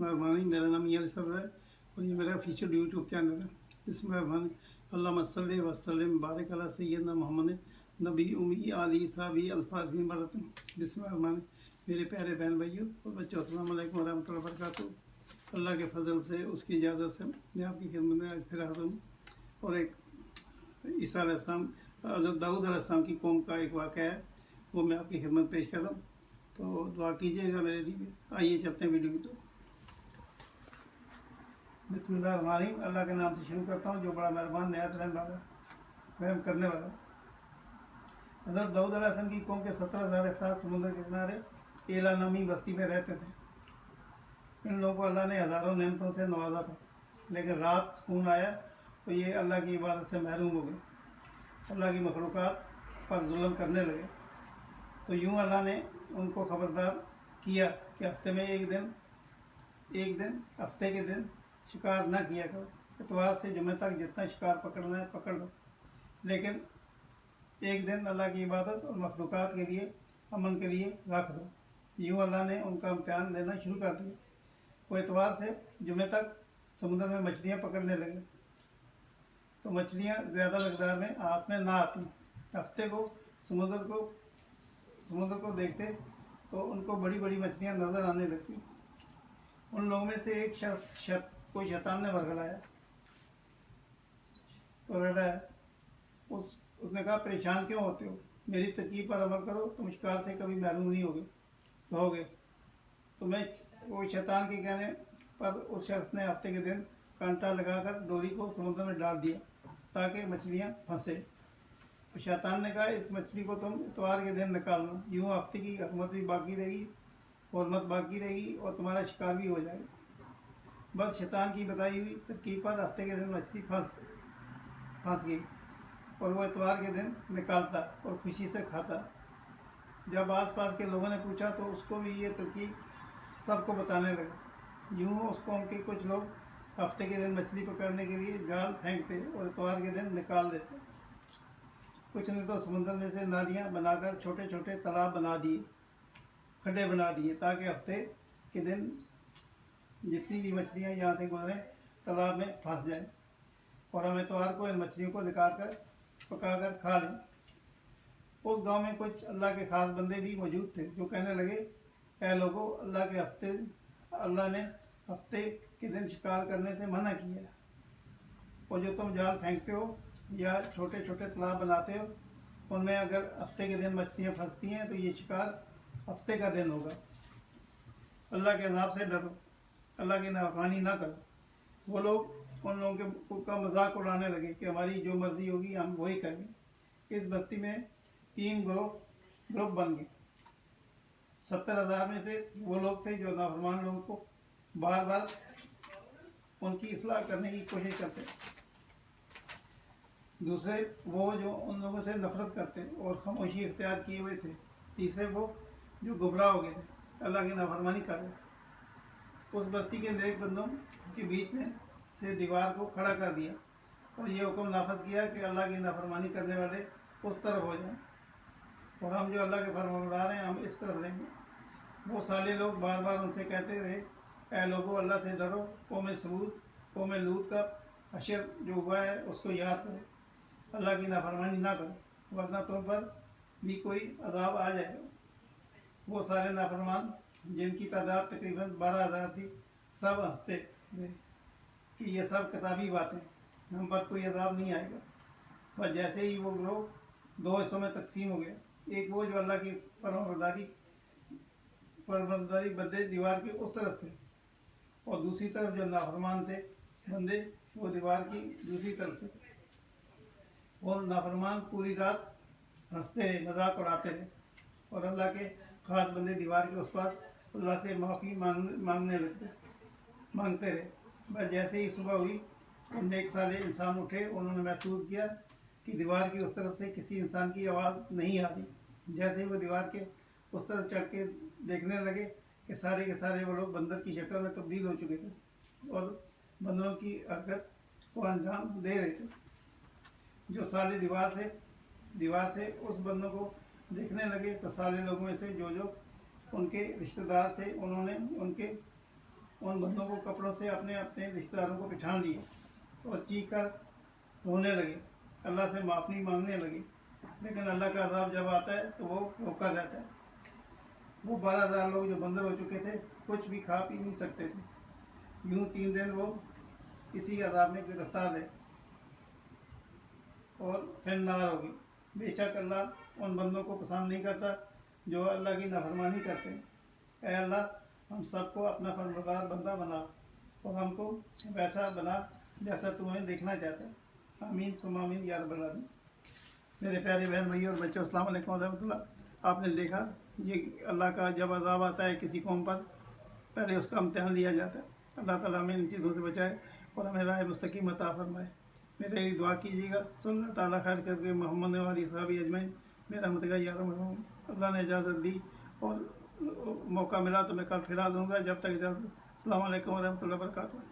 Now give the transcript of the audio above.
बिस्मिल्लाहिर्रहमानिर्रहीम। मेरा नाम मियां सब्र है और ये मेरा ऑफिशियल यूट्यूब चैनल है। बिस्मिल्लाहिर्रहमानिर्रहीम। अल्लाहुम्मा सल्लि व सल्लिम बारिक अला सय्यिदना मोहम्मद नबी उम्मी आली साहबी अल्फाज़ मरतन। बिस्मिल्लाहिर्रहमानिर्रहीम। मेरे प्यारे बहन भाइयों और बच्चों, अस्सलाम वालेकुम रहमतुल्लाहि व बरकातुहू। अल्लाह के फजल से, उसकी इजाज़त से मैं आपकी खिदमत में आज फिर हाज़िर हूँ और एक ईसा अलैहिस्सलाम, हज़रत दाऊद अलैहिस्सलाम की कौम का एक वाक़या है, वो मैं आपकी खिदमत पेश कर रहा हूँ। तो दुआ कीजिएगा मेरे लिए। आइए चलते हैं वीडियो की तरफ। बिस्मिल्लाहिर्रहमानिर्रहीम। अल्लाह के नाम से शुरू करता हूँ जो बड़ा मेहरबान नहायत रहम करने वाला। हज़रत दाऊद अलैहिस्सलाम की कौम के 17,000 अफराद समुद्र के किनारे एला नामी बस्ती में रहते थे। इन लोगों को अल्लाह ने हज़ारों नेमतों से नवाजा था, लेकिन रात सुकून आया तो ये अल्लाह की इबादत से महरूम हो गए, अल्लाह की मखलूक़ात पर जुल्म करने लगे। तो यूँ अल्लाह ने उनको खबरदार किया कि हफ्ते में एक दिन हफ्ते के दिन शिकार न किया करो। इतवार से जुमे तक जितना शिकार पकड़ना है पकड़ लो, लेकिन एक दिन अल्लाह की इबादत और मखलूक़ात के लिए, अमन के लिए रख दो। यूँ अल्लाह ने उनका इम्तिहान लेना शुरू कर दिया। वो इतवार से जुमे तक समुद्र में मछलियाँ पकड़ने लगे, तो मछलियाँ ज़्यादा मकदार में हाथ में ना आती। हफ्ते को समुद्र को देखते तो उनको बड़ी बड़ी मछलियाँ नज़र आने लगती। उन लोगों में से एक शख्स कोई शैतान ने बरगलाया तो रहता है। उसने कहा, परेशान क्यों होते हो? मेरी तरकीब पर अमल करो, तुम शिकार से कभी महरूम नहीं रहोगे। तो मैं वो शैतान के कहने पर उस शख्स ने हफ्ते के दिन कांटा लगाकर डोरी को समुद्र में डाल दिया ताकि मछलियाँ फंसे। तो शैतान ने कहा, इस मछली को तुम इतवार के दिन निकालना, यूँ हफ्ते की हुकूमत भी बाकी रहेगी, हुर्मत बाकी रहेगी और तुम्हारा शिकार भी हो जाएगा। बस शैतान की बताई हुई तरकीब पर हफ्ते के दिन मछली फंस गई और वो इतवार के दिन निकालता और खुशी से खाता। जब आसपास के लोगों ने पूछा तो उसको भी ये तरकीब सबको बताने लगे। यूँ उसको उनके कुछ लोग हफ्ते के दिन मछली पकड़ने के लिए जाल फेंकते और इतवार के दिन निकाल देते। कुछ ने तो समुद्र में से नालियाँ बनाकर छोटे छोटे तालाब बना दिए, खड्डे बना दिए, ताकि हफ्ते के दिन जितनी भी मछलियाँ यहाँ से गुजरें तालाब में फंस जाएं और हम इतवार को इन मछलियों को निकाल कर पकाकर खा लें। उस गांव में कुछ अल्लाह के खास बंदे भी मौजूद थे जो कहने लगे, ऐ लोगों, अल्लाह ने हफ्ते के दिन शिकार करने से मना किया है, और जो तुम जाल फेंकते हो या छोटे छोटे तालाब बनाते हो, उनमें अगर हफ्ते के दिन मछलियाँ फंसती हैं तो ये शिकार हफ्ते का दिन होगा। अल्लाह के अज़ाब से डरो, अल्लाह की नाफरमानी ना करो। वो लोग उन लोगों का मजाक उड़ाने लगे कि हमारी जो मर्ज़ी होगी हम वही करेंगे। इस बस्ती में 3 ग्रुप बन गए। 70,000 में से वो लोग थे जो नाफरमान लोगों को बार बार उनकी इस्लाह करने की कोशिश करते। दूसरे वो जो उन लोगों से नफरत करते और खामोशी इख्तियार किए हुए थे। तीसरे वो जो गुमराह हो गए थे, अल्लाह की नाफरमानी कर रहे थे। उस बस्ती के नेक बंदों के बीच में से दीवार को खड़ा कर दिया और ये हुक्म नाफज किया कि अल्लाह की नाफरमानी करने वाले उस तरफ हो जाएं और हम जो अल्लाह के फरमानबरदार हैं हम इस तरफ रहेंगे। वो साले लोग बार बार उनसे कहते रहे, ऐ लोगों, अल्लाह से डरो, कौम लूत का हशर जो हुआ है उसको याद करो, अल्लाह की नाफरमानी ना करो, वरना तुम पर भी कोई अजाब आ जाएगा। वो सारे नाफरमान, जिनकी तादाद तकरीबन 12,000 थी, सब हंसते थे कि ये सब किताबी बातें, हम पर कोई अजाब नहीं आएगा। पर जैसे ही वो ग्रोह 2 हिस्सों में तकसीम हो गया, एक वो जो अल्लाह की फरमाबरदारी बंदे दीवार के उस तरफ थे और दूसरी तरफ जो नाफरमान थे बंदे वो दीवार की दूसरी तरफ थे। वो नाफरमान पूरी रात हंसते रहे, मजाक उड़ाते रहे और अल्लाह के खास बंदे दीवार के उस पास अल्लाह से माफ़ी मांगते रहे। बस जैसे ही सुबह हुई, उनमें एक साले इंसान उठे। उन्होंने महसूस किया कि दीवार की उस तरफ से किसी इंसान की आवाज़ नहीं आ रही। जैसे ही वो दीवार के उस तरफ चढ़ के देखने लगे कि सारे के सारे वो लोग बंदर की शक्ल में तब्दील हो चुके थे और बंदरों की हरकत को अंजाम दे रहे थे। जो साले दीवार से उस बंदों को देखने लगे तो साले लोगों में से जो उनके रिश्तेदार थे, उन्होंने उनके उन बंदों को कपड़ों से अपने अपने रिश्तेदारों को पहचान लिए और चीख कर रोने लगे, अल्लाह से माफ़ी मांगने लगे। लेकिन अल्लाह का अज़ाब जब आता है तो वो रोका रहता है। वो 12,000 लोग जो बंदर हो चुके थे, कुछ भी खा पी नहीं सकते थे। यूं 3 दिन वो किसी अज़ाब में गिरफ्तार रहे और फिर नार होगी। बेशक अल्लाह उन बंदों को पसंद नहीं करता जो अल्लाह की नाफरमानी करते हैं। ऐ अल्लाह, हम सबको अपना फरमाबरदार बंदा बना और हमको वैसा बना जैसा तुम्हें देखना चाहता है। आमीन सुम्मा आमीन या रब्बल आलमीन। मेरे प्यारे बहन भाई और बच्चों, अस्सलाम वालेकुम रहमतुल्लाह। आपने देखा ये अल्लाह का जब अज़ाब आता है किसी कौम पर, पहले उसका इम्तिहान लिया जाता है। अल्लाह ताला हमें इन चीज़ों से बचाए और हमें राह मुस्तकीम अता फरमाए। मेरे लिए दुआ कीजिएगा। सल्लल्लाहु ताला खैर करके मोहम्मद वाली साहबी अजमैन मेरा मतगा यार। अल्लाह ने इजाज़त दी और मौका मिला तो मैं कल फिरा दूँगा। जब तक इजाज़त। अस्सलाम वालेकुम रहमतुल्लाहि व बरकातुहू।